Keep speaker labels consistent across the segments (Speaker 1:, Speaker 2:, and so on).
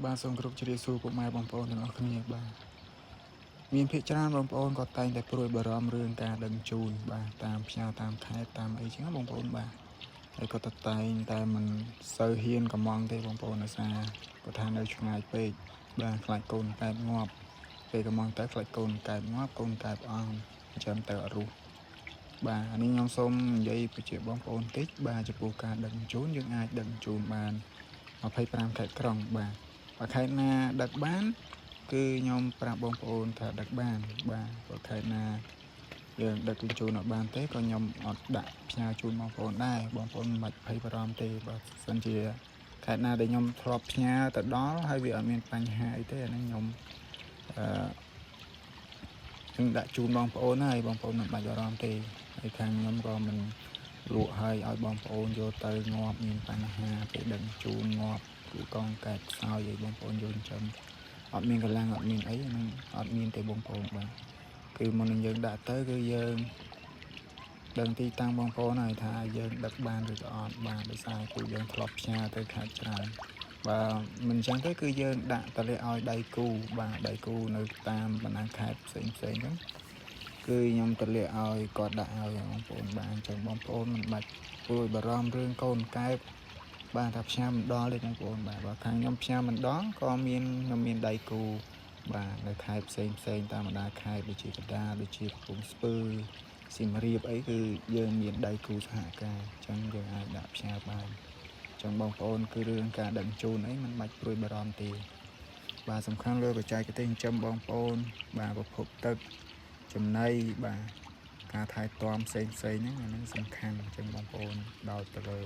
Speaker 1: បាទសូមគោរពជម្រាបសួរពុកម៉ែបងប្អូនទាំងអស់គ្នាបាទមានភាគច្រើនបងប្អូនក៏តែងតែព្រួយបារម្ភរឿងការដឹងជូនបាទតាមផ្ញើតាមខេត្តតាមអីចឹងបងប្អូនបាទហើយក៏តែងតែមិនសូវហ៊ានកំងទេបងប្អូនដោយសារគាត់ថានៅឆ្ងាយពេកបាទខ្លាចកូនកែបងាប់ពេលកំងទៅខ្លាចកូនកែបងាប់កូនកែបអស់អញ្ចឹងទៅអត់រស់បាទអានេះខ្ញុំសូមនិយាយបញ្ជាបងប្អូនតិចបាទចំពោះការដឹកជញ្ជូនយើងអាចដឹកជញ្ជូនបាន25ខេត្តក្រុងបាទបើខេត្តណាដឹកបានគឺខ្ញុំប្រាប់បងប្អូនថាដឹកបានបាទបើខេត្តណាយើងដឹកជញ្ជូនអត់បានទេក៏ខ្ញុំអត់ដាក់ផ្ញើជូនបងប្អូនដែរបងប្អូនមិនបាច់ភ័យបារម្ភទេបើសិនជាខេត្តណាដែលខ្ញុំធ្លាប់ផ្ញើទៅដល់ហើយវាអត់មានបញ្ហាអីទេអាហ្នឹងខ្ញុំនឹងដាក់ជូនបងប្អូនហើយបងប្អូនមិនបាច់បារម្ភទេហើយខាងខ្ញុំក៏មិនលក់ឲ្យបងប្អូនយកទៅងាប់មានបញ្ហាពេលដឹកជូនងាប់គឺកងកែបខ្សោយឲ្យបងប្អូនយកចិញ្ចឹមអត់មានកម្លាំងអត់មានអីហ្នឹងអត់មានទេបងប្អូនបាទគឺមុននឹងយើងដាក់ទៅគឺយើងដឹងទីតាំងបងប្អូនហើយថាយើងដឹកបានឬក៏អត់បានដោយសារពួកយើងធ្លាប់ផ្ញើទៅខេត្តច្រើនបើមិនអញ្ចឹងទេគឺយើងដាក់តលាក់ឲ្យដៃគូបាទដៃគូនៅតាមបណ្ដាខេត្តផ្សេងហ្នឹងគឺខ្ញុំតលាក់ឲ្យគាត់ដាក់ឲ្យបងប្អូនបានអញ្ចឹងបងប្អូនមិនបាច់ព្រួយបារម្ភរឿងកូនកែបបាទថាផ្ញើមិនដល់ទេបងប្អូនបាទបើខាងខ្ញុំផ្ញើមិនដល់ក៏ខ្ញុំមានដៃគូបាទនៅខេត្តផ្សេងតាមបណ្ដាខេត្តដូចជាកណ្ដាលដូចជាកំពង់ស្ពឺសៀមរាបអីគឺយើងមានដៃគូសហការអញ្ចឹងយើងអាចដាក់ផ្ញើបានអញ្ចឹងបងប្អូនគឺរឿងការដឹកជញ្ជូនអីមិនបាច់ព្រួយបារម្ភទេបាទសំខាន់លើបច្ចេកទេសចិញ្ចឹមបងប្អូនបាទប្រភពទឹកចំណីបាទការថែទាំផ្សេងហ្នឹងអានឹងសំខាន់អញ្ចឹងបងប្អូនដោតទៅលើ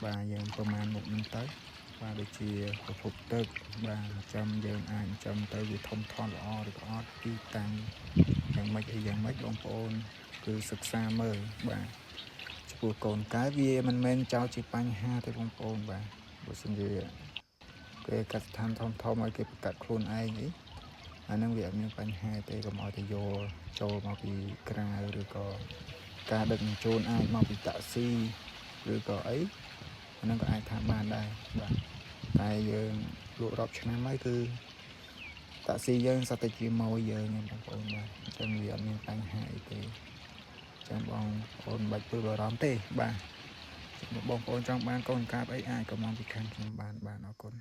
Speaker 1: បាទយើងប្រមាណមុខហ្នឹងទៅបាទដូចជាប្រភពទឹកបាទចាំយើងអាចចាំទៅវាធំធាត់ល្អឬក៏អត់ទីតាំងយ៉ាងម៉េចអីយ៉ាងម៉េចបងប្អូនគឺសិក្សាមើលបាទចំពោះកូនកែវាមិនមែនចោលជាបញ្ហាទេបងប្អូនបាទបើសិនជាគេកាត់ស្ថានធំឲ្យគេប្រកាសខ្លួនឯងអីអានឹងវាអត់មានបញ្ហាទេកុំឲ្យទៅយកចូលមកពីក្រៅឬក៏ការដឹកជញ្ជូនអាចមកពីតាក់ស៊ីឬក៏អីអានឹងក៏អាចថាបានដែរបាទតែយើងលក់រាប់ឆ្នាំហើយគឺតាក់ស៊ីយើងសតតែជាម៉ួយយើងបងប្អូនបាទអញ្ចឹងវាអត់មានបញ្ហាអីទេចឹងបងប្អូនមិនបាច់ព្រួយបារម្ភទេបាទបងប្អូនចង់បានកូនកាបអីអាចក៏មកពីខាងខ្ញុំបានអរគុណ